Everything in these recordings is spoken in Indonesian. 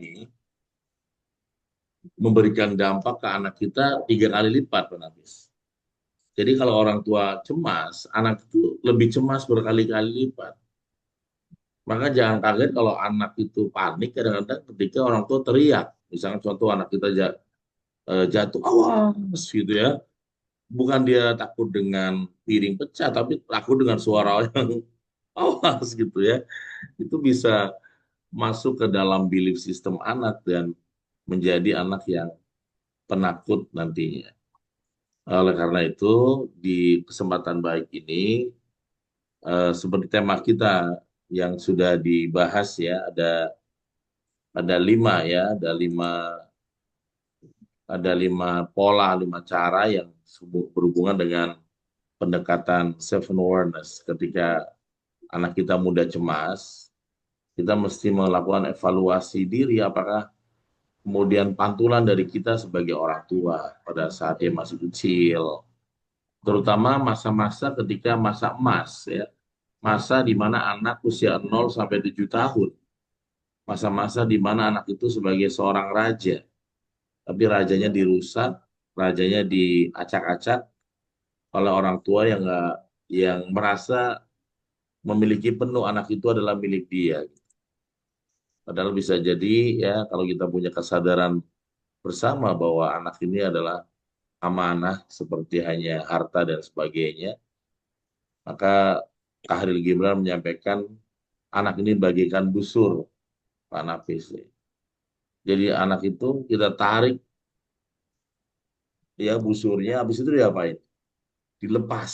ini memberikan dampak ke anak kita 3 kali lipat, Pak Nafis. Jadi kalau orang tua cemas, anak itu lebih cemas berkali-kali lipat. Maka jangan kaget kalau anak itu panik kadang-kadang ketika orang tua teriak. Misalnya contoh anak kita jatuh, awas gitu ya. Bukan dia takut dengan piring pecah, tapi takut dengan suara yang awas gitu ya. Itu bisa masuk ke dalam belief system anak dan menjadi anak yang penakut nantinya. Oleh karena itu, di kesempatan baik ini, seperti tema kita yang sudah dibahas ya, ada 5 ya, ada lima pola, 5 cara yang berhubungan dengan pendekatan self awareness. Ketika anak kita mudah cemas, kita mesti melakukan evaluasi diri apakah kemudian pantulan dari kita sebagai orang tua pada saat dia masih kecil, terutama masa-masa ketika masa emas ya, masa di mana anak usia 0 sampai 7 tahun, masa-masa di mana anak itu sebagai seorang raja, tapi rajanya dirusak, rajanya diacak-acak oleh orang tua yang merasa memiliki penuh anak itu adalah milik dia. Padahal bisa jadi ya kalau kita punya kesadaran bersama bahwa anak ini adalah amanah seperti hanya harta dan sebagainya, maka Khairil Gibran menyampaikan anak ini bagaikan busur, Pak Nafis. Jadi anak itu kita tarik ya busurnya, habis itu diapain? Dilepas.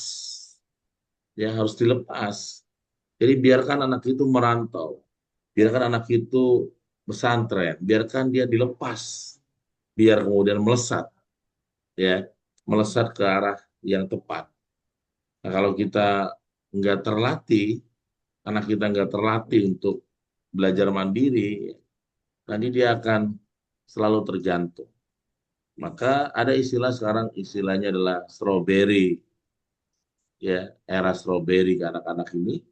Ya harus dilepas. Jadi biarkan anak itu merantau, biarkan anak itu pesantren, biarkan dia dilepas, biar kemudian melesat, ya, melesat ke arah yang tepat. Nah, kalau kita nggak terlatih, anak kita nggak terlatih untuk belajar mandiri, nanti dia akan selalu tergantung. Maka ada istilah sekarang, istilahnya adalah strawberry, ya, era strawberry ke anak-anak ini.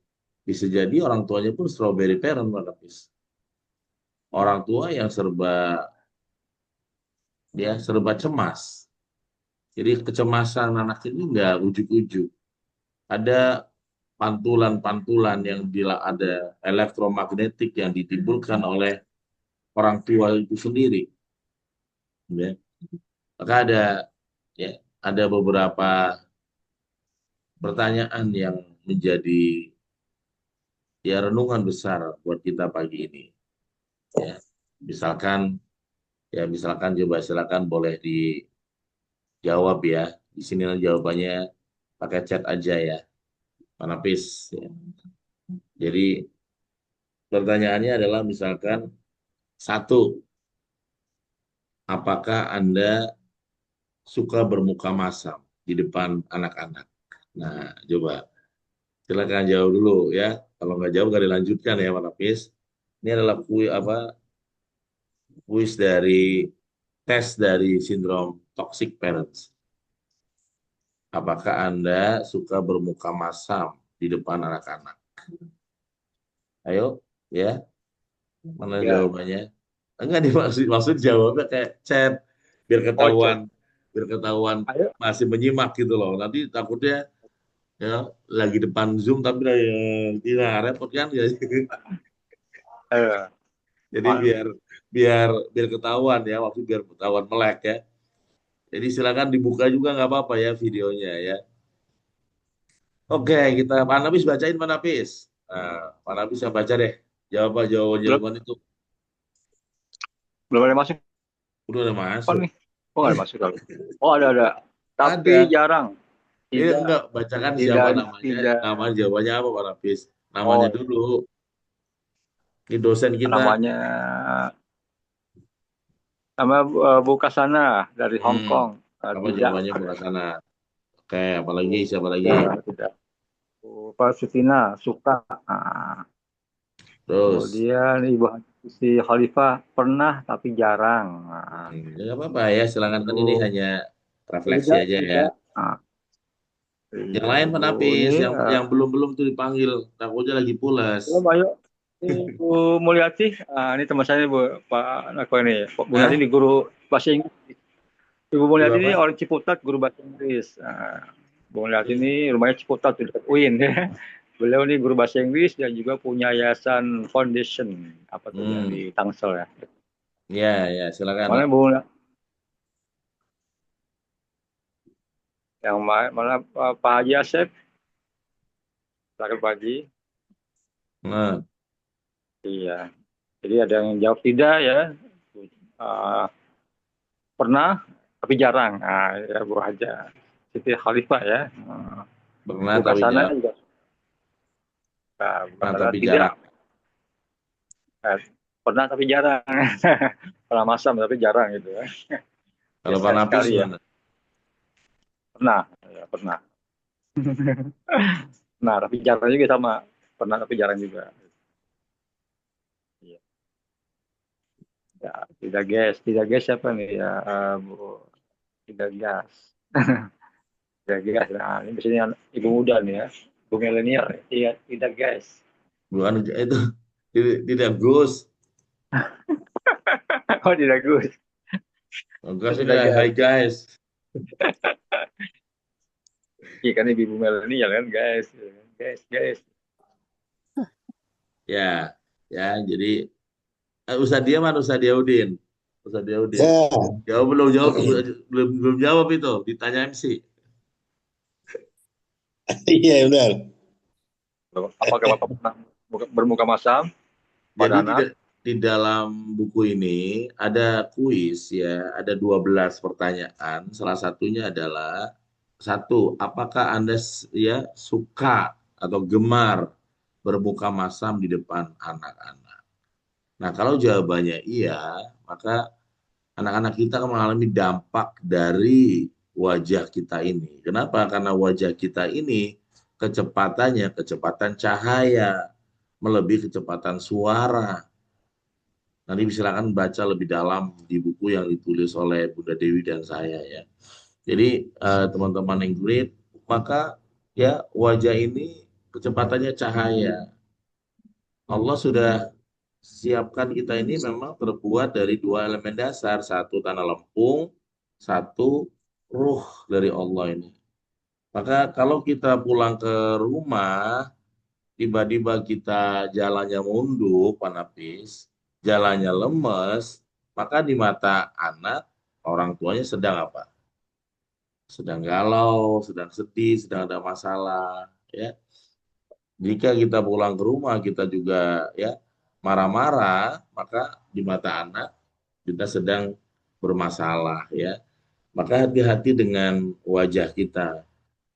Bisa jadi orang tuanya pun strawberry parent, Pak Hafiz. Orang tua yang serba cemas. Jadi kecemasan anak ini nggak ujuk-ujuk. Ada pantulan-pantulan ada elektromagnetik yang ditimbulkan oleh orang tua itu sendiri. Ya. Maka ya, ada beberapa pertanyaan yang menjadi ya renungan besar buat kita pagi ini. Ya. Misalkan misalkan coba silakan boleh dijawab ya. Di sini jawabannya pakai chat aja ya, Pak Nafis. Ya. Jadi pertanyaannya adalah misalkan satu, apakah Anda suka bermuka masam di depan anak-anak? Nah, coba silakan jawab dulu ya. Kalau nggak jawab nggak dilanjutkan ya, Pak Nafis. Ini adalah kuis tes dari sindrom toxic parents. Apakah Anda suka bermuka masam di depan anak-anak? Ayo, ya, mana Ya. jawabannya? Enggak maksud jawabnya kayak chat biar Oh, ketahuan, chat. biar ketahuan Ayo. masih menyimak gitu loh. Nanti takutnya ya lagi depan Zoom tapi tidak repot kan ya. Eh, Jadi Pak. biar biar biar ketahuan ya, waktu biar ketahuan melek ya. Jadi silakan dibuka juga nggak apa-apa ya videonya ya. Oke, kita Pak Nafis bacain Pak Nafis. Nah, Pak Nafis yang baca deh. Belum, Jawaban itu belum ada masuk udah ada apa masuk. nih? Oh, nggak ada masuk kali. Oh, ada. Tapi Ada. jarang. Ini Tidak, enggak bacakan siapa tidak, namanya, tidak. nama jawabannya apa Pak Nafis? Namanya Oh, dulu. Ini dosen kita. namanya nama buka sana dari Hong Hmm, Kong. apa Tidak, jawabannya bukan sana? Oke, apalagi siapa lagi? tidak. Oh, Pak Sutina suka. Ah, Terus, kemudian Ibu si Khalifah pernah tapi jarang. Nah, ya nggak apa-apa ya. Silakan kan ini lalu hanya refleksi tidak, aja ya. tidak. Ah, Yang iya, lain Pak Ibu ini Nafis, yang belum belum tuh dipanggil. Takutnya lagi pulas. belum, ayo. Bu Mulyati, ini teman saya Bu, Pak apa ini, Bu Mulyati Hah? ini guru bahasa Inggris. Ibu Guru Mulyati ini apa? orang Ciputat, guru bahasa Inggris. Bu Mulyati Iya. ini rumahnya Ciputat di dekat UIN ya. Beliau ini guru bahasa Inggris dan juga punya yayasan foundation apa tuh yang Hmm. di Tangsel ya. Ya, ya, silakan. Mana Bu yang mana Pak Haji Asep, silakan Pak Haji. Nah, Iya. Jadi ada yang jawab tidak ya. Uh, pernah tapi jarang. Ya Bu Haja. Siti Khalifah ya. pernah Bu tapi Kasana jarang. juga. Bu Pernah Kasana tapi tidak. jarang. Eh, pernah tapi jarang. Pernah masam tapi jarang gitu ya. Kalau Pak Geser Nafis sekali ya. gimana? Pernah. Ya, pernah. Nah, tapi jarang juga sama. Pernah tapi jarang juga. Iya. Ya, tidak gas siapa nih ya, Bu? Tidak gas. Tidak gas. Nah, ini biasanya ibu muda nih ya, ibu milenial. Iya, tidak gas. Bukan itu tidak Gus. Oh, tidak gus. Gus ini Tidak gas. hai guys. Iya kan ibu milenial kan, guys. Guys, guys. Ya, ya. Jadi Ustadz dia mana Ustadz Diaudin? Ustadz Diaudin. Ya, Jawab belum jawab belum belum jawab itu. Ditanya MC. iya benar. Apakah Bapak pernah bermuka masam, Pak Jadi Dana? di dalam buku ini ada kuis ya, ada 12 pertanyaan. Salah satunya adalah satu, apakah Anda ya suka atau gemar berbuka masam di depan anak-anak? Nah, kalau jawabannya iya, maka anak-anak kita akan mengalami dampak dari wajah kita ini. Kenapa? Karena wajah kita ini kecepatannya kecepatan cahaya, melebihi kecepatan suara. Nanti silakan baca lebih dalam di buku yang ditulis oleh Bunda Dewi dan saya ya. Jadi teman-teman yang great, maka ya wajah ini kecepatannya cahaya. Allah sudah siapkan kita ini memang terbuat dari dua elemen dasar, satu tanah lempung, satu ruh dari Allah ini. Maka kalau kita pulang ke rumah, tiba-tiba kita jalannya munduk, Pak Nafis, jalannya lemes, maka di mata anak, orang tuanya sedang apa? Sedang galau, sedang sedih, sedang ada masalah. Ya, jika kita pulang ke rumah, kita juga ya marah-marah, maka di mata anak kita sedang bermasalah ya. Maka hati-hati dengan wajah kita.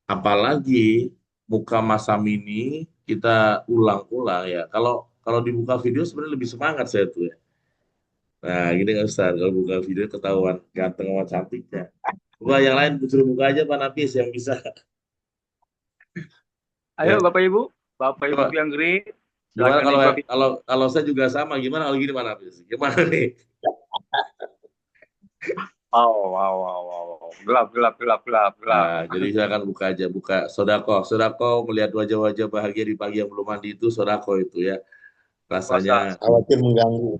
Apalagi muka masam ini kita ulang-ulang ya. Kalau kalau dibuka video sebenarnya lebih semangat saya tuh ya. Nah, gini nggak Ustaz, kalau buka video ketahuan ganteng sama cantiknya. Buka yang lain, suruh buka aja Pak Nafis yang bisa. Ayo Ya, Bapak Ibu coba yang great, gimana silakan kalau dibuka video. kalau kalau saya juga sama, gimana kalau gini Pak Nafis? Gimana nih? Wow, wow, wow, wow, wow. Gelap, gelap, gelap, gelap, gelap. Nah, jadi saya akan buka aja, buka sodako. Sodako melihat wajah-wajah bahagia di pagi yang belum mandi itu sodako itu ya. Rasanya. Puasa, Khawatir mengganggu.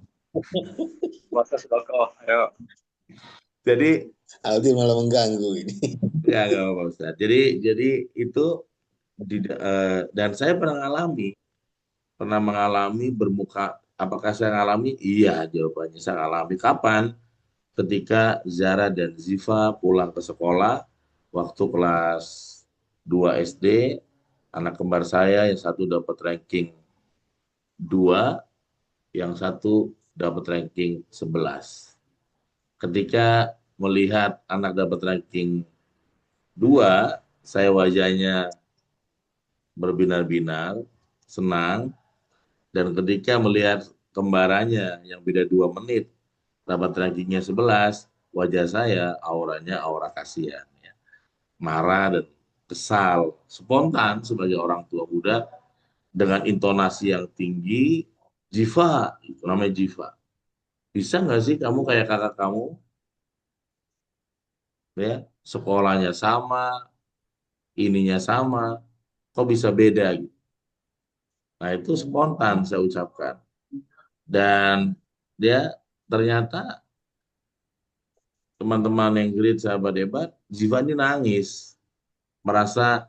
puasa sudah kok. Ayo. Jadi Khawatir malah mengganggu ini. ya nggak apa-apa Ustaz. Jadi itu dan saya pernah mengalami bermuka. Apakah saya mengalami? Iya, jawabannya saya alami. Kapan? Ketika Zara dan Ziva pulang ke sekolah waktu kelas 2 SD, anak kembar saya yang satu dapat ranking 2, yang satu dapat ranking 11. Ketika melihat anak dapat ranking 2, saya wajahnya berbinar-binar, senang, dan ketika melihat kembarannya yang beda 2 menit, dapat rankingnya 11, wajah saya auranya aura kasihan. Ya. Marah dan kesal, spontan sebagai orang tua muda, dengan intonasi yang tinggi, Jiva, itu namanya Jiva. Bisa nggak sih kamu kayak kakak kamu, ya sekolahnya sama, ininya sama, kok bisa beda gitu. Nah, itu spontan saya ucapkan. Dan dia ternyata teman-teman yang great sahabat hebat, Ziva ini nangis. Merasa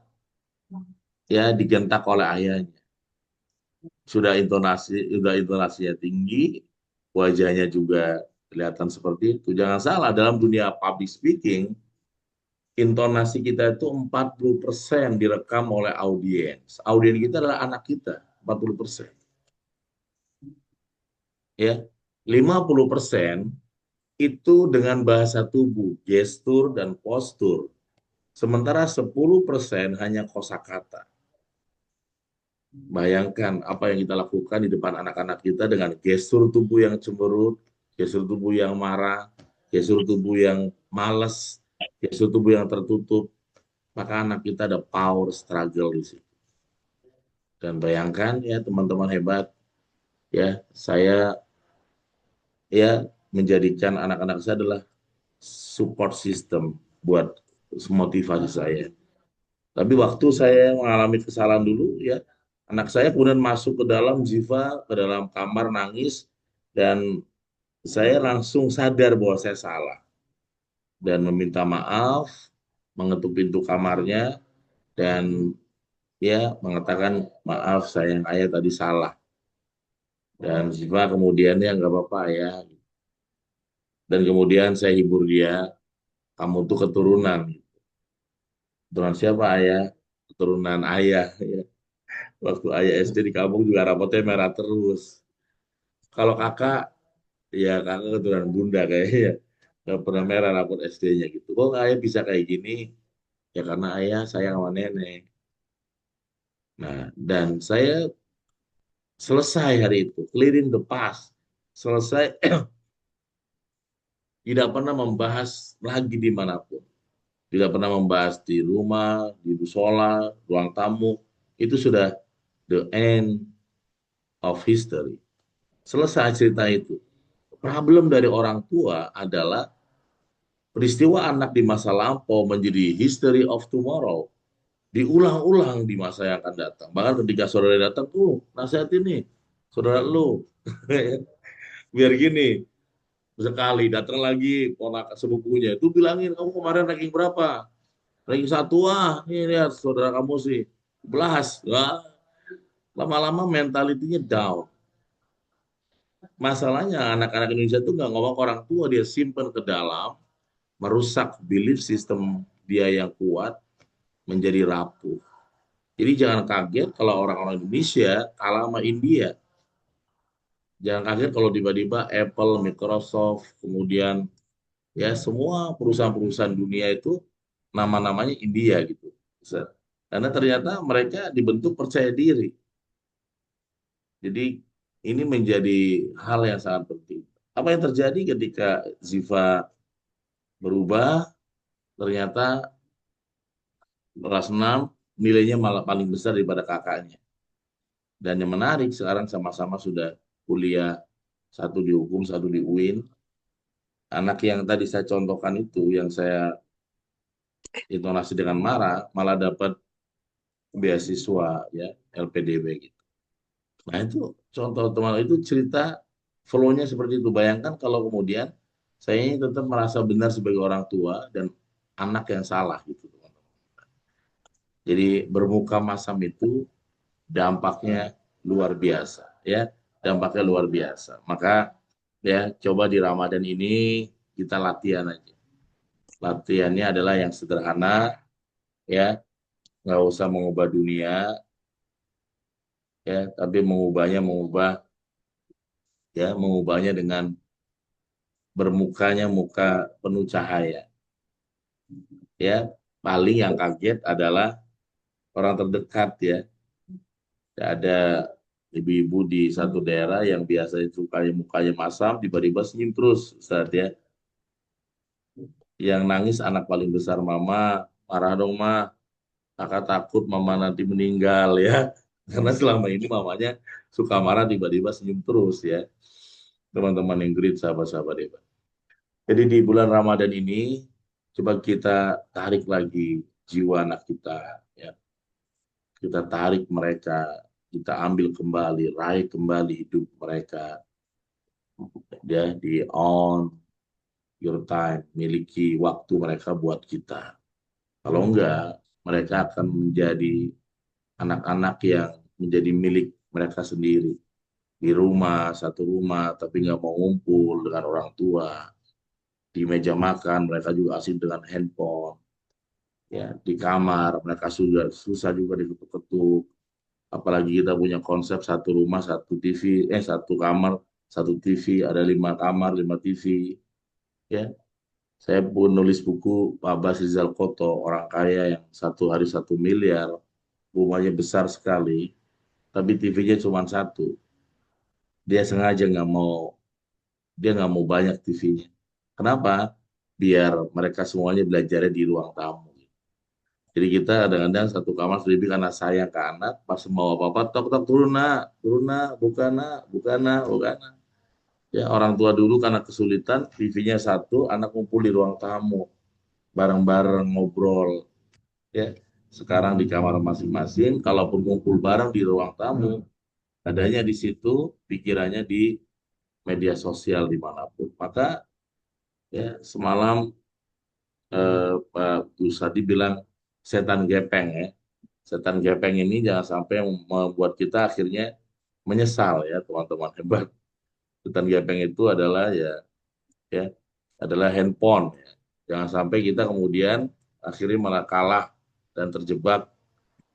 ya digentak oleh ayahnya. Sudah intonasinya tinggi, wajahnya juga kelihatan seperti itu. Jangan salah, dalam dunia public speaking, intonasi kita itu 40% direkam oleh audiens. Audiens kita adalah anak kita, 40%. Ya, 50% itu dengan bahasa tubuh, gestur dan postur. Sementara 10% hanya kosakata. Bayangkan apa yang kita lakukan di depan anak-anak kita dengan gestur tubuh yang cemberut, gestur tubuh yang marah, gestur tubuh yang malas, gestur tubuh yang tertutup. Maka anak kita ada power struggle di situ. Dan bayangkan ya teman-teman hebat, ya saya ya menjadikan anak-anak saya adalah support system buat motivasi saya. Tapi waktu saya mengalami kesalahan dulu ya, anak saya kemudian masuk ke dalam Ziva, ke dalam kamar nangis, dan saya langsung sadar bahwa saya salah. Dan meminta maaf, mengetuk pintu kamarnya, dan ya mengatakan maaf sayang ayah tadi salah. Dan Ziva kemudian ya nggak apa-apa ya. Dan kemudian saya hibur dia, kamu tuh keturunan. Keturunan siapa ayah? Keturunan ayah. Ya. Waktu ayah SD di kampung juga rapotnya merah terus. Kalau kakak, ya kakak keturunan bunda kayaknya. Gak pernah merah rapot SD-nya gitu. Kok ayah bisa kayak gini? Ya karena ayah sayang sama nenek. Nah, dan saya selesai hari itu, clearing the past. Selesai, tidak pernah membahas lagi dimanapun. Tidak pernah membahas di rumah, di musola, ruang tamu. Itu sudah the end of history. Selesai cerita itu. Problem dari orang tua adalah peristiwa anak di masa lampau menjadi history of tomorrow. Diulang-ulang di masa yang akan datang. Bahkan ketika saudara datang, nasihat ini, saudara lu. Biar gini, sekali datang lagi ponakan sepupunya, itu bilangin, kamu kemarin ranking berapa? Ranking satu, ini lihat saudara kamu sih, 11. Wah, lama-lama mentalitinya down. Masalahnya anak-anak Indonesia itu nggak ngomong ke orang tua, dia simpen ke dalam, merusak belief system dia yang kuat, menjadi rapuh. Jadi jangan kaget kalau orang-orang Indonesia kalah sama India. Jangan kaget kalau tiba-tiba Apple, Microsoft, kemudian ya semua perusahaan-perusahaan dunia itu nama-namanya India gitu. Karena ternyata mereka dibentuk percaya diri. Jadi ini menjadi hal yang sangat penting. Apa yang terjadi ketika Ziva berubah, ternyata kelas 6 nilainya malah paling besar daripada kakaknya. Dan yang menarik sekarang sama-sama sudah kuliah, satu di hukum, satu di UIN. Anak yang tadi saya contohkan itu, yang saya intonasi dengan marah, malah dapat beasiswa ya LPDB gitu. Nah itu contoh teman itu cerita flow-nya seperti itu. Bayangkan kalau kemudian saya ini tetap merasa benar sebagai orang tua dan anak yang salah gitu teman-teman. Jadi bermuka masam itu dampaknya luar biasa ya, dampaknya luar biasa. Maka ya coba di Ramadan ini kita latihan aja. Latihannya adalah yang sederhana ya, nggak usah mengubah dunia ya, tapi mengubahnya dengan bermukanya muka penuh cahaya. Ya, paling yang kaget adalah orang terdekat ya. Ada ibu-ibu di satu daerah yang biasanya sukanya mukanya masam, tiba-tiba senyum terus, Ustaz ya. Yang nangis anak paling besar mama, marah dong ma, kakak takut mama nanti meninggal ya. Karena selama ini mamanya suka marah tiba-tiba senyum terus ya. Teman-teman yang great, sahabat-sahabat hebat. Jadi di bulan Ramadan ini coba kita tarik lagi jiwa anak kita ya. Kita tarik mereka kita ambil kembali, raih kembali hidup mereka, ya, di on your time, miliki waktu mereka buat kita. Kalau enggak, mereka akan menjadi anak-anak yang menjadi milik mereka sendiri. Di rumah, satu rumah, tapi nggak mau ngumpul dengan orang tua. Di meja makan, mereka juga asik dengan handphone. Ya, di kamar, mereka sudah susah juga diketuk-ketuk. Apalagi kita punya konsep satu rumah, satu TV, satu kamar, satu TV, ada 5 kamar, 5 TV. Ya, saya pun nulis buku Pak Bas Rizal Koto, orang kaya yang satu hari 1 miliar, rumahnya besar sekali, tapi TV-nya cuma satu. Dia sengaja dia nggak mau banyak TV-nya. Kenapa? Biar mereka semuanya belajarnya di ruang tamu. Jadi kita kadang-kadang satu kamar sendiri karena sayang ke anak, pas mau apa-apa, tok tok turun nak, bukan nak, bukan nak, bukan nak. Ya orang tua dulu karena kesulitan, TV-nya satu, anak ngumpul di ruang tamu, bareng-bareng ngobrol. Ya, sekarang di kamar masing-masing, kalaupun ngumpul bareng di ruang tamu, adanya di situ, pikirannya di media sosial dimanapun. Maka ya semalam Pak Gusadi bilang setan gepeng ya. Setan gepeng ini jangan sampai membuat kita akhirnya menyesal ya teman-teman hebat. Setan gepeng itu adalah ya adalah handphone ya. Jangan sampai kita kemudian akhirnya malah kalah dan terjebak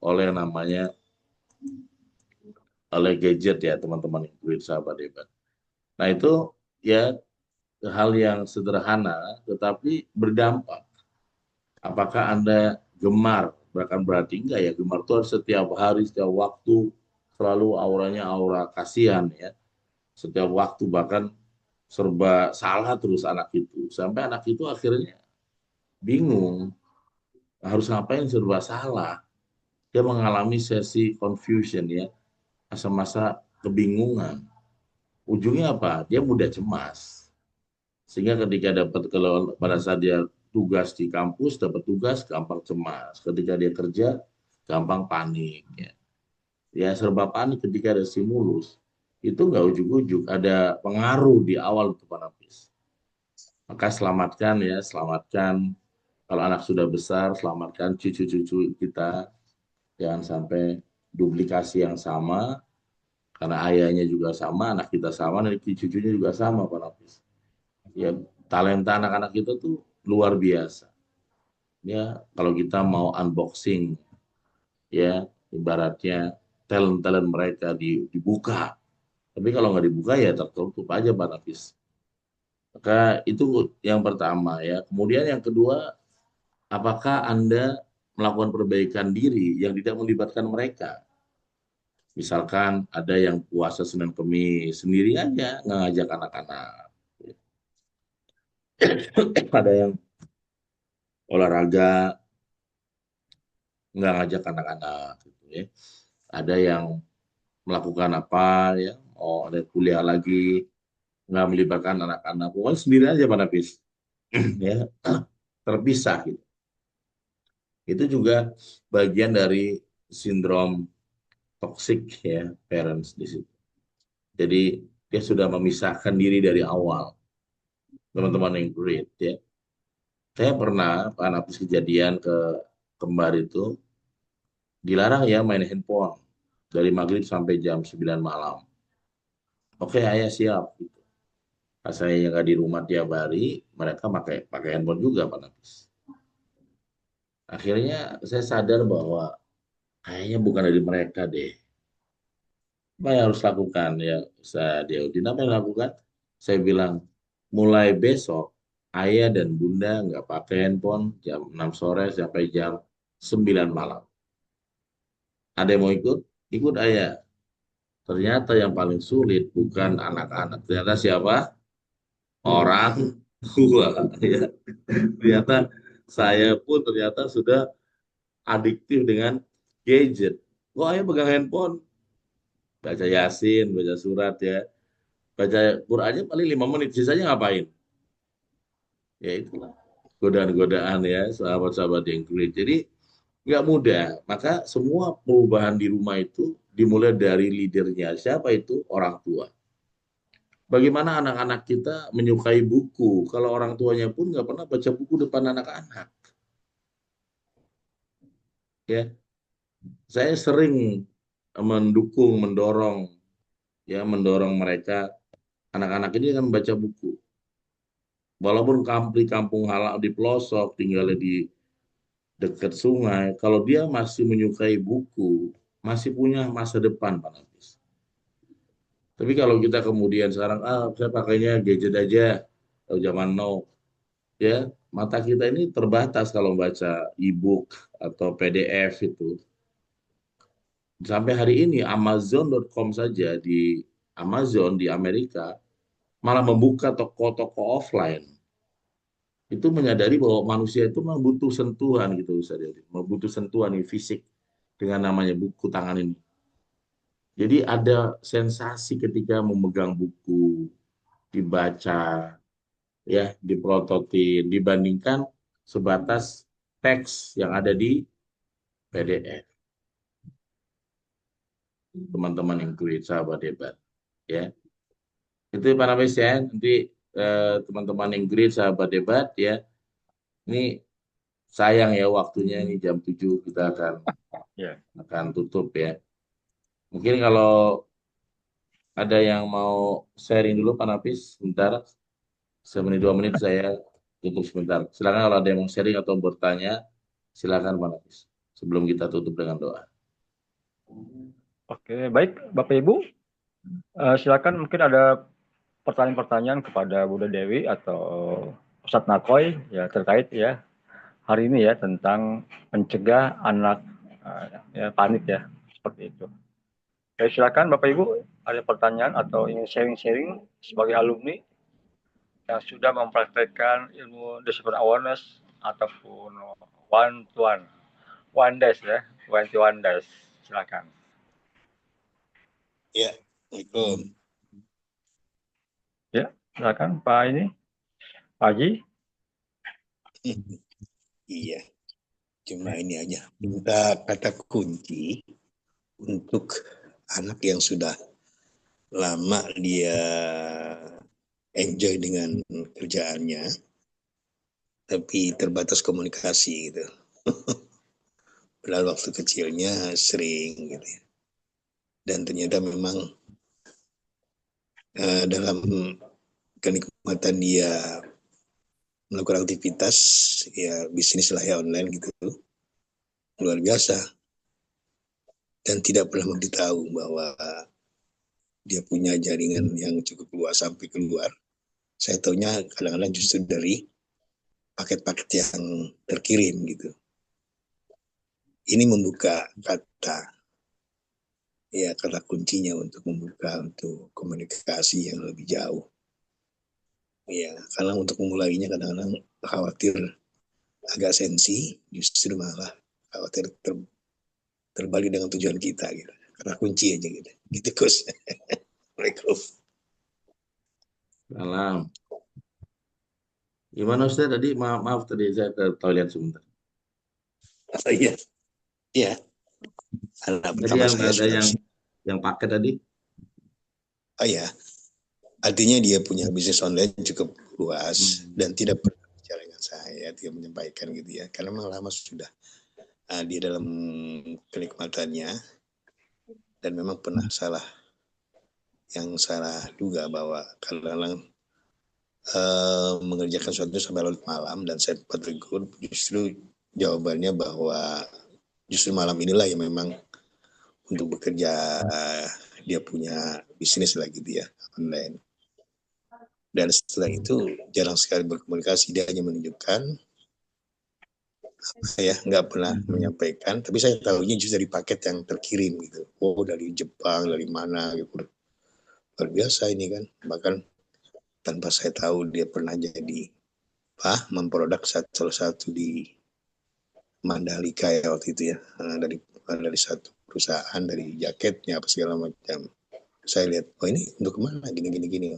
oleh namanya oleh gadget ya teman-teman yang sahabat hebat. Nah itu ya hal yang sederhana tetapi berdampak. Apakah Anda gemar? Bahkan berarti enggak ya, gemar itu harus setiap hari, setiap waktu, selalu auranya aura kasihan ya. Setiap waktu bahkan serba salah terus anak itu. Sampai anak itu akhirnya bingung, harus ngapain serba salah. Dia mengalami sesi confusion ya, masa-masa kebingungan. Ujungnya apa? Dia mudah cemas. Sehingga ketika kalau pada saat dia tugas di kampus, dapat tugas, gampang cemas. Ketika dia kerja, gampang panik. Ya serba panik ketika ada stimulus. Itu nggak ujuk-ujuk, ada pengaruh di awal untuk Panapis. Maka selamatkan ya, selamatkan. Kalau anak sudah besar, selamatkan cucu-cucu kita. Jangan sampai duplikasi yang sama, karena ayahnya juga sama, anak kita sama, dan cucunya juga sama Panapis. Ya talenta anak-anak kita tuh luar biasa. Ya kalau kita mau unboxing ya ibaratnya talent-talent mereka dibuka. Tapi kalau nggak dibuka ya tertutup aja Pak Nafis. Maka itu yang pertama ya. Kemudian yang kedua, apakah Anda melakukan perbaikan diri yang tidak melibatkan mereka? Misalkan ada yang puasa Senin Kemis sendiri aja nggak ngajak anak-anak. Ada yang olahraga nggak ngajak anak-anak gitu ya. Ada yang melakukan apa ya, oh ada kuliah lagi, nggak melibatkan anak-anak, pokoknya sendiri aja Pak Nafis, ya terpisah gitu. Itu juga bagian dari sindrom toxic ya parents di situ. Jadi dia sudah memisahkan diri dari awal, teman-teman yang great ya. Saya pernah Pak Nafis kejadian ke kembar itu dilarang ya main handphone dari maghrib sampai jam 9 malam. Oke, ayah siap. Pas saya nggak di rumah tiap hari, mereka pakai pakai handphone juga, Pak Nafis. Akhirnya saya sadar bahwa kayaknya bukan dari mereka deh. Apa yang harus lakukan ya, saya Deodin, apa yang lakukan? Saya bilang, mulai besok, ayah dan bunda nggak pakai handphone jam 6 sore sampai jam 9 malam. Ada yang mau ikut? Ikut ayah. Ternyata yang paling sulit bukan anak-anak. Ternyata siapa? Orang tua. Ya. Ternyata saya pun ternyata sudah adiktif dengan gadget. Kok ayah pegang handphone? Baca Yasin, baca surat ya. Baca Qurannya paling 5 menit, sisanya ngapain? Ya itulah godaan-godaan ya sahabat-sahabat yang great. Jadi nggak mudah. Maka semua perubahan di rumah itu dimulai dari leadernya. Siapa itu? Orang tua. Bagaimana anak-anak kita menyukai buku kalau orang tuanya pun nggak pernah baca buku depan anak-anak. Ya, saya sering mendukung, mendorong mereka anak-anak ini kan baca buku. Walaupun di kampung halaman di pelosok, tinggal di dekat sungai, kalau dia masih menyukai buku, masih punya masa depan, Pak Nafis. Tapi kalau kita kemudian sekarang, saya pakainya gadget aja, zaman now, ya mata kita ini terbatas kalau baca e-book atau PDF itu. Sampai hari ini Amazon.com saja di Amazon di Amerika malah membuka toko-toko offline. Itu menyadari bahwa manusia itu memang butuh sentuhan gitu, Ustaz Dedi. Butuh sentuhan nih, fisik dengan namanya buku tangan ini. Jadi ada sensasi ketika memegang buku, dibaca, ya, diprototin, dibandingkan sebatas teks yang ada di PDF. Teman-teman yang tweet, sahabat debat, ya. Itu para ya, nanti teman-teman yang great sahabat debat ya. Ini sayang ya waktunya ini jam 7 kita Ya. akan tutup ya. Mungkin kalau ada yang mau sharing dulu Pak Nafis, sebentar. 1 menit 2 menit saya tutup sebentar. Silakan kalau ada yang mau sharing atau bertanya, silakan Pak Nafis. Sebelum kita tutup dengan doa. Oke, baik Bapak Ibu. Silakan mungkin ada pertanyaan-pertanyaan kepada Bunda Dewi atau Ustadz Nakoy ya terkait ya hari ini ya tentang mencegah anak ya panik ya seperti itu. Oke, silakan Bapak Ibu ada pertanyaan atau ingin sharing-sharing sebagai alumni yang sudah mempraktekkan ilmu discipline awareness ataupun one to one days ya, one to one days. Silakan. Ya, Assalamualaikum. Ya, silakan Pak Pak Haji. Iya, cuma ini aja. Minta kata kunci untuk anak yang sudah lama dia enjoy dengan kerjaannya, tapi terbatas komunikasi gitu. Padahal waktu kecilnya sering gitu ya. Dan ternyata memang dalam kenikmatan dia melakukan aktivitas ya bisnis lah ya online gitu luar biasa dan tidak pernah memberitahu bahwa dia punya jaringan yang cukup luas sampai keluar. Saya tahunya kadang-kadang justru dari paket-paket yang terkirim gitu. Ini membuka kata kuncinya untuk membuka untuk komunikasi yang lebih jauh. Ya, karena untuk memulainya kadang-kadang khawatir agak sensi, justru malah khawatir terbalik dengan tujuan kita gitu. Karena kunci aja gitu. Gitu Gus. Assalamualaikum. Salam. Gimana Ustaz tadi? Maaf tadi saya ke toilet sebentar. Oh iya. Iya. Anak Tadi pertama yang saya ada sudah yang paket tadi. Oh ya, artinya dia punya bisnis online cukup luas dan tidak pernah bicara dengan saya, dia menyampaikan gitu ya. Karena memang lama sudah dia dalam kenikmatannya dan memang pernah salah duga bahwa kadang-kadang mengerjakan sesuatu sampai larut malam dan saya sempat tegur justru jawabannya bahwa justru malam inilah yang memang untuk bekerja dia punya bisnis lagi dia online. Dan setelah itu jarang sekali berkomunikasi, dia hanya menunjukkan ya nggak pernah menyampaikan, tapi saya tahunya justru dari paket yang terkirim gitu. Oh dari Jepang, dari mana gitu. Luar biasa ini kan, bahkan tanpa saya tahu dia pernah jadi memproduk salah satu di Mandalika ya waktu itu ya, dari satu perusahaan, dari jaketnya apa segala macam. Saya lihat, oh ini untuk kemana gini.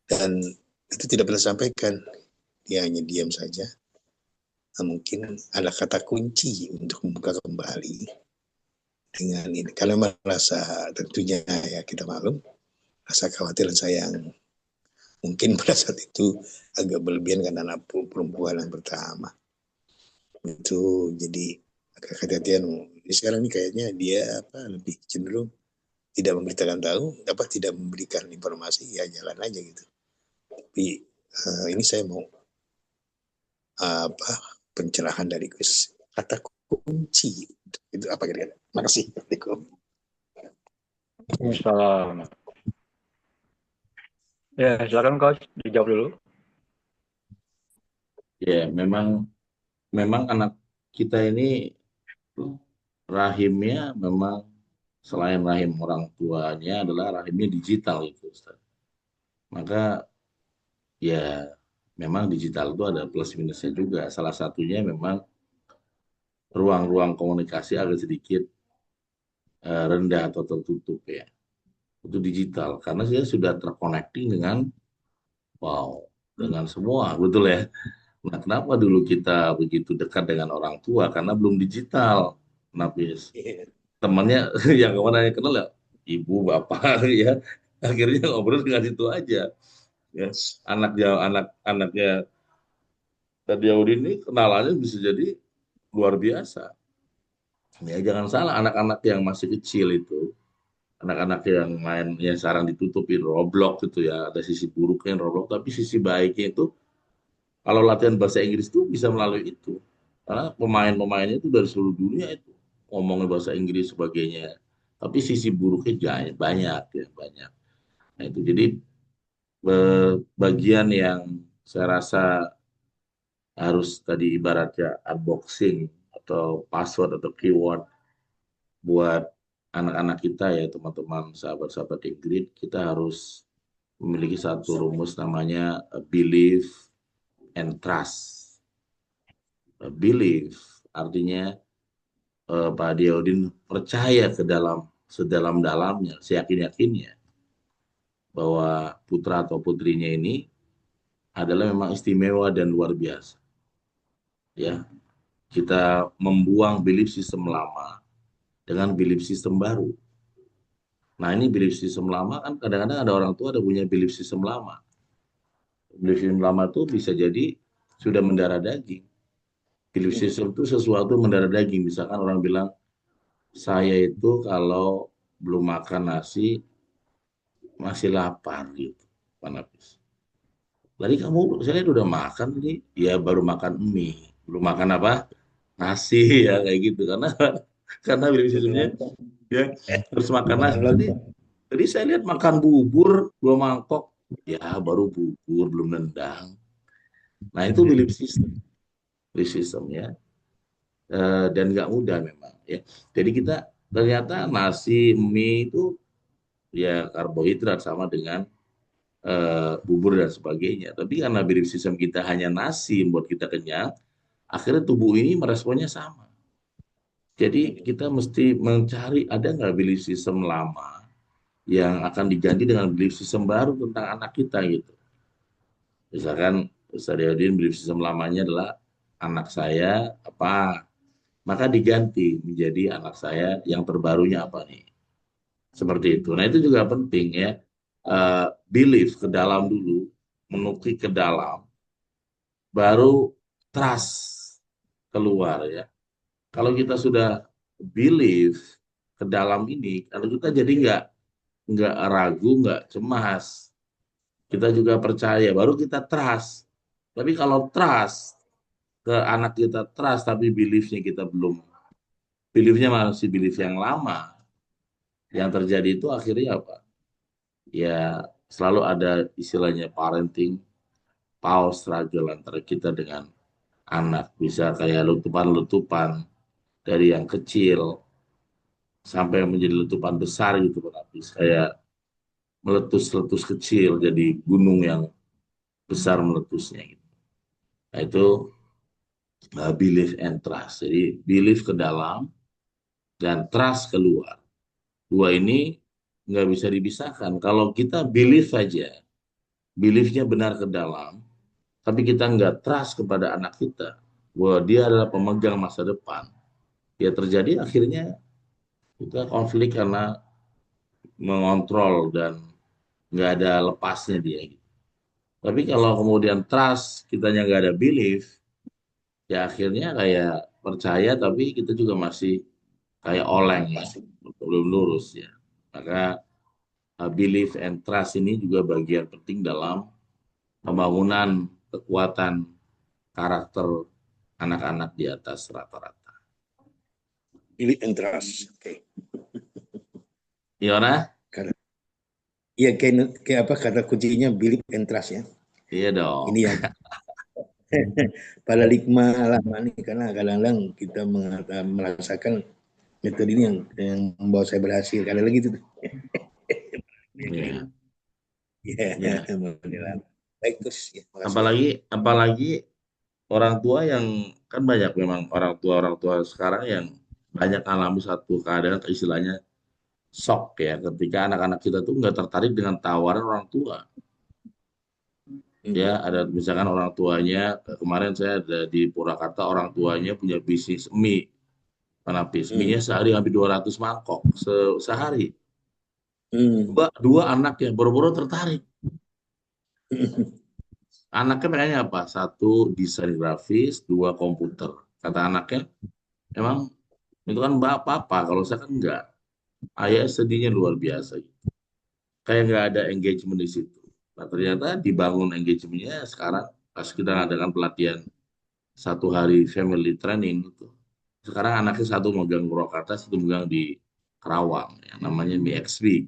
Dan itu tidak pernah sampaikan, dia hanya diam saja. Nah, mungkin ada kata kunci untuk membuka kembali dengan ini. Karena merasa tentunya ya kita maklum, rasa khawatir dan sayang mungkin pada saat itu agak berlebihan karena anak perempuan yang pertama itu, jadi agak hati-hatian. Sekarang ini kayaknya dia lebih cenderung tidak memberitakan tahu, tidak memberikan informasi, ya jalan aja gitu. Tapi ini saya mau pencerahan dari Gus, kata kunci itu apa kira-kira? Makasih. Salam. Ya, silakan Coach, dijawab dulu. Ya, memang anak kita ini rahimnya memang selain rahim orang tuanya adalah rahimnya digital itu, Ustaz. Maka ya memang digital itu ada plus minusnya juga. Salah satunya memang ruang-ruang komunikasi agak sedikit rendah atau tertutup ya. Itu digital karena saya sudah terconnecting dengan dengan semua, betul ya. Nah, kenapa dulu kita begitu dekat dengan orang tua? Karena belum digital. Nafis. Temannya yang kemana yang kenal ya ibu, bapak ya. Akhirnya ngobrol dengan itu aja. Ya, anaknya Tadi Audin ini kenalannya bisa jadi luar biasa. Ya, jangan salah anak-anak yang masih kecil itu, anak-anak yang main yang sekarang ditutupin Roblox itu ya, ada sisi buruknya Roblox, tapi sisi baiknya itu kalau latihan bahasa Inggris itu bisa melalui itu. Karena pemain-pemainnya itu dari seluruh dunia itu ngomongin bahasa Inggris sebagainya. Tapi sisi buruknya banyak ya, banyak. Nah, itu jadi bagian yang saya rasa harus tadi ibaratnya unboxing atau password atau keyword buat anak-anak kita ya teman-teman sahabat-sahabat Ingrid, kita harus memiliki satu rumus namanya believe and trust. Believe artinya Pak Diodin percaya ke dalam sedalam-dalamnya, seyakin-yakinnya bahwa putra atau putrinya ini adalah memang istimewa dan luar biasa. Ya, kita membuang belief system lama dengan belief system baru. Nah, ini belief system lama kan kadang-kadang ada orang tua ada punya belief system lama. Belief system lama itu bisa jadi sudah mendarah daging. Belief system itu sesuatu mendarah daging. Misalkan orang bilang, saya itu kalau belum makan nasi masih lapar gitu, Panapis. Tadi kamu, saya lihat udah makan nih, ya baru makan mie, belum makan apa? Nasi ya kayak gitu. Karena belief systemnya ya harus makan nasi. Tadi saya lihat makan bubur 2 mangkok, ya baru bubur belum nendang. Nah itu belief system ya. Dan nggak mudah memang ya. Jadi kita ternyata nasi mie itu ya karbohidrat sama dengan bubur dan sebagainya. Tapi karena belief system kita hanya nasi membuat kita kenyang, akhirnya tubuh ini meresponnya sama. Jadi kita mesti mencari ada nggak belief system lama yang akan diganti dengan belief system baru tentang anak kita gitu. Misalkan Ustaz Yadin belief system lamanya adalah anak saya apa, maka diganti menjadi anak saya yang terbarunya apa nih. Seperti itu. Nah itu juga penting ya. Belief ke dalam dulu, menukik ke dalam, baru trust keluar ya. Kalau kita sudah believe ke dalam ini, kalau kita jadi nggak ragu, nggak cemas, kita juga percaya, baru kita trust. Tapi kalau trust ke anak kita trust, tapi beliefnya kita belum, beliefnya masih belief yang lama, yang terjadi itu akhirnya apa? Ya selalu ada istilahnya parenting power struggle antara kita dengan anak. Bisa kayak letupan-letupan dari yang kecil sampai menjadi letupan besar gitu berlapis kayak meletus-letus kecil jadi gunung yang besar meletusnya gitu. Nah itu belief and trust. Jadi belief ke dalam dan trust keluar. Dua ini nggak bisa dipisahkan. Kalau kita belief saja, beliefnya benar ke dalam, tapi kita nggak trust kepada anak kita bahwa dia adalah pemegang masa depan, ya terjadi akhirnya Kita konflik karena mengontrol dan nggak ada lepasnya dia. Tapi kalau kemudian trust, kitanya nggak ada belief, ya akhirnya kayak percaya tapi kita juga masih kayak oleng ya, Masih. belum lurus ya. Maka belief and trust ini juga bagian penting dalam pembangunan kekuatan karakter anak-anak di atas rata-rata. Believe and trust. Oke. Gimana? Karena iya kayak apa kata kuncinya believe and trust ya. Iya dong. Ini yang paradigma lama nih karena kadang-kadang kita merasakan metode ini yang membawa saya berhasil. Ada lagi tuh. Iya. Iya, Ya. model lama. Baik terus ya, makasih ya. Apalagi orang tua yang kan banyak memang orang tua sekarang yang banyak alami satu keadaan istilahnya shock ya ketika anak-anak kita tuh nggak tertarik dengan tawaran orang tua. Ya, ada misalkan orang tuanya, kemarin saya ada di Purwakarta, orang tuanya punya bisnis mie, penapis. Mie-nya sehari hampir 200 mangkok sehari. Dua anak yang boro-boro tertarik. Anaknya pengennya apa? Satu desain grafis, dua komputer. Kata anaknya, emang itu kan bapak, kalau saya kan enggak. Ayah sedihnya luar biasa. Kayak nggak ada engagement di situ. Nah, ternyata dibangun engagementnya sekarang pas kita ngadakan pelatihan 1 hari family training itu. Sekarang anaknya satu megang Purwakarta, satu megang di Kerawang, yang namanya MXB.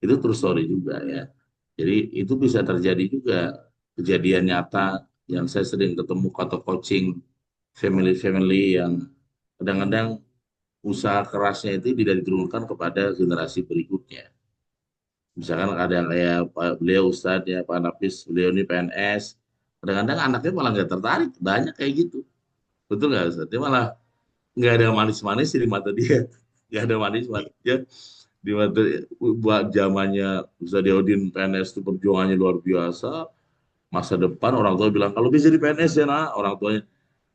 Itu true story juga ya. Jadi itu bisa terjadi juga kejadian nyata yang saya sering ketemu atau coaching family-family yang kadang-kadang usaha kerasnya itu tidak diturunkan kepada generasi berikutnya. Misalkan ada yang kayak beliau Ustadz ya, Pak Nafis, beliau ini PNS. Kadang-kadang anaknya malah nggak tertarik, banyak kayak gitu. Betul nggak Ustadz? Dia malah nggak ada manis-manis di mata dia. Nggak ada manis-manis. Ya, di mata buat zamannya Ustadz Yaudin PNS itu perjuangannya luar biasa. Masa depan orang tua bilang, kalau bisa jadi PNS ya nak, orang tuanya.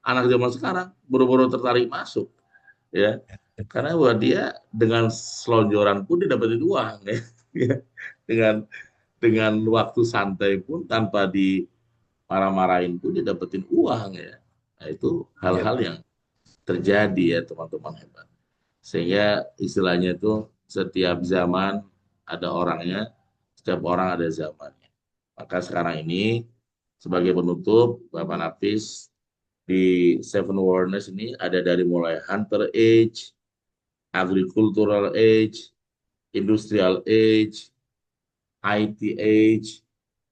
Anak zaman sekarang boro-boro tertarik masuk. Ya, karena buat dia dengan selonjoran pun dia dapetin uang. Ya. Ya. Dengan waktu santai pun tanpa dimarah-marahin pun dia dapetin uang ya. Nah, itu Ya, hal-hal yang terjadi ya teman-teman hebat. Sehingga istilahnya itu setiap zaman ada orangnya, setiap orang ada zamannya. Maka sekarang ini sebagai penutup, Bapak Nafis di Seven Awareness ini ada dari mulai Hunter Age, Agricultural Age, Industrial Age, IT Age,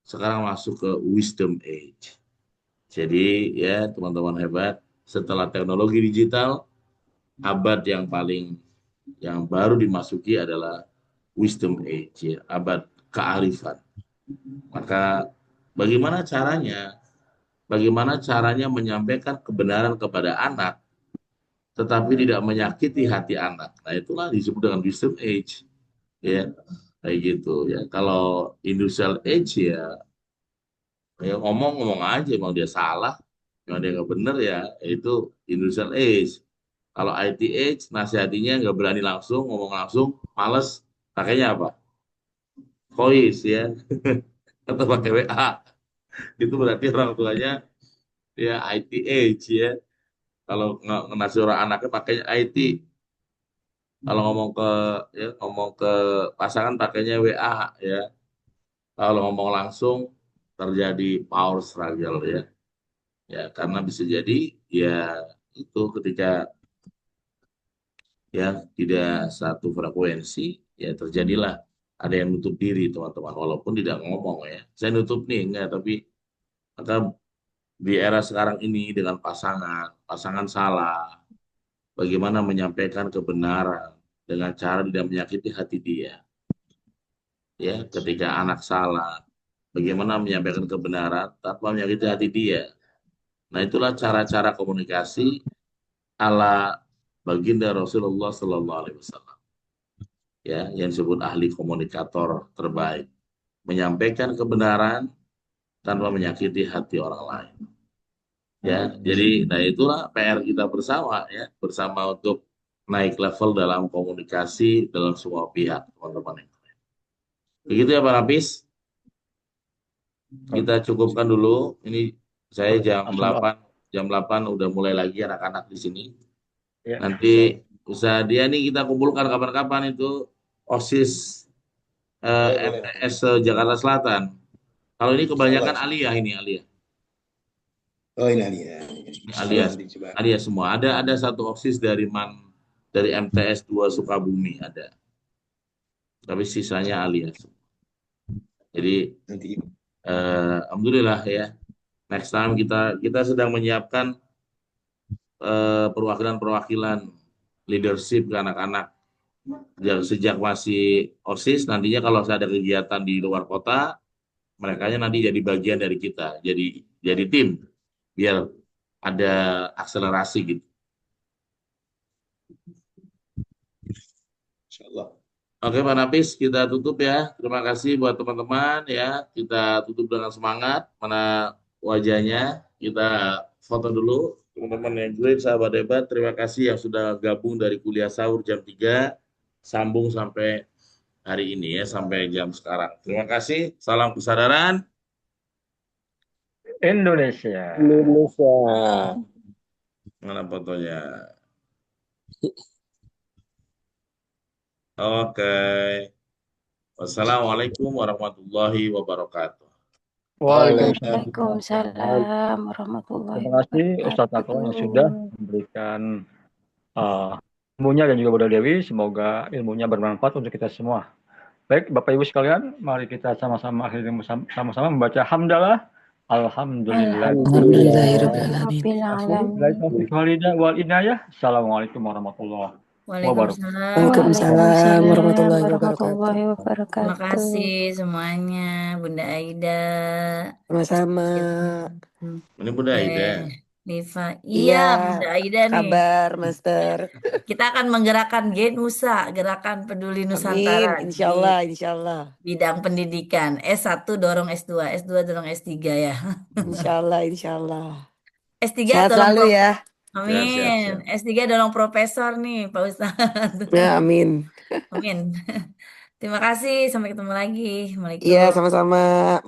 sekarang masuk ke Wisdom Age. Jadi ya teman-teman hebat, setelah teknologi digital, abad yang baru dimasuki adalah Wisdom Age, ya, abad kearifan. Maka bagaimana caranya? Bagaimana caranya menyampaikan kebenaran kepada anak, tetapi tidak menyakiti hati anak. Nah itulah disebut dengan Wisdom Age, ya kayak gitu ya. Kalau Industrial Age ya ngomong-ngomong aja, mau dia salah, mau dia nggak bener ya, itu Industrial Age. Kalau IT Age, nasihatinya nggak berani langsung, ngomong langsung, males, pakainya apa? Voice ya, atau pakai WA. Itu berarti orang tuanya ya IT Age ya. Kalau ngasih orang anaknya pakainya IT. Kalau ngomong ke pasangan pakainya WA ya. Kalau ngomong langsung terjadi power struggle ya. Ya, karena bisa jadi ya itu ketika ya tidak satu frekuensi ya terjadilah ada yang nutup diri teman-teman walaupun tidak ngomong ya. Saya nutup nih enggak tapi maka di era sekarang ini dengan pasangan salah, bagaimana menyampaikan kebenaran dengan cara tidak menyakiti hati dia. Ya, ketika anak salah, bagaimana menyampaikan kebenaran tanpa menyakiti hati dia. Nah, itulah cara-cara komunikasi ala baginda Rasulullah Sallallahu Alaihi Wasallam. Ya, yang disebut ahli komunikator terbaik, menyampaikan kebenaran tanpa menyakiti hati orang lain. Ya, jadi nah itulah PR kita bersama ya, bersama untuk naik level dalam komunikasi dalam semua pihak, teman-teman. Begitu ya Pak Nafis, kita cukupkan dulu. Ini saya jam 8 udah mulai lagi anak-anak di sini. Ya, Nanti usaha dia nih kita kumpulkan kapan-kapan itu OSIS MTS Jakarta Selatan. Kalau ini kebanyakan Alia ini Alia. Oh ini Alia. Alia semua. Ada satu OSIS dari MTS 2 Sukabumi ada. Tapi sisanya Alia. Jadi Nanti alhamdulillah ya. Next time kita sedang menyiapkan perwakilan-perwakilan leadership ke anak-anak sejak masih OSIS. Nantinya kalau ada kegiatan di luar kota, mereka nanti jadi bagian dari kita, jadi tim, biar ada akselerasi gitu. Insyaallah. Oke Pak Nafis, kita tutup ya. Terima kasih buat teman-teman ya. Kita tutup dengan semangat. Mana wajahnya? Kita foto dulu. Teman-teman yang great, sahabat hebat, terima kasih yang sudah gabung dari kuliah sahur jam 3, sambung sampai hari ini ya, sampai jam sekarang. Terima kasih. Salam kesadaran. Indonesia. Mana fotonya? Oke. Wassalamualaikum warahmatullahi wabarakatuh. Waalaikumsalam warahmatullahi Terima kasih Ustadz Ako yang sudah memberikan ilmunya dan juga Bunda Dewi. Semoga ilmunya bermanfaat untuk kita semua. Baik, Bapak Ibu sekalian, mari kita sama-sama membaca hamdalah. Alhamdulillah. Assalamualaikum warahmatullahi Waalaikumsalam warahmatullahi wabarakatuh. Terima kasih semuanya, Bunda Aida. Sama-sama. Ini Bunda Aida. Nifa. Iya, Bunda Aida nih. Kabar, Master. Kita akan menggerakkan GENUSA, Gerakan Peduli Nusantara. Amin, insyaallah. Bidang pendidikan. S1 dorong S2, S2 dorong S3 ya. Insyaallah. S3 Sehat dorong selalu ya. Amin. Siap. S3 dorong profesor nih, Pak Ustadz. Ya, amin. Amin. Terima kasih, sampai ketemu lagi. Iya, sama-sama.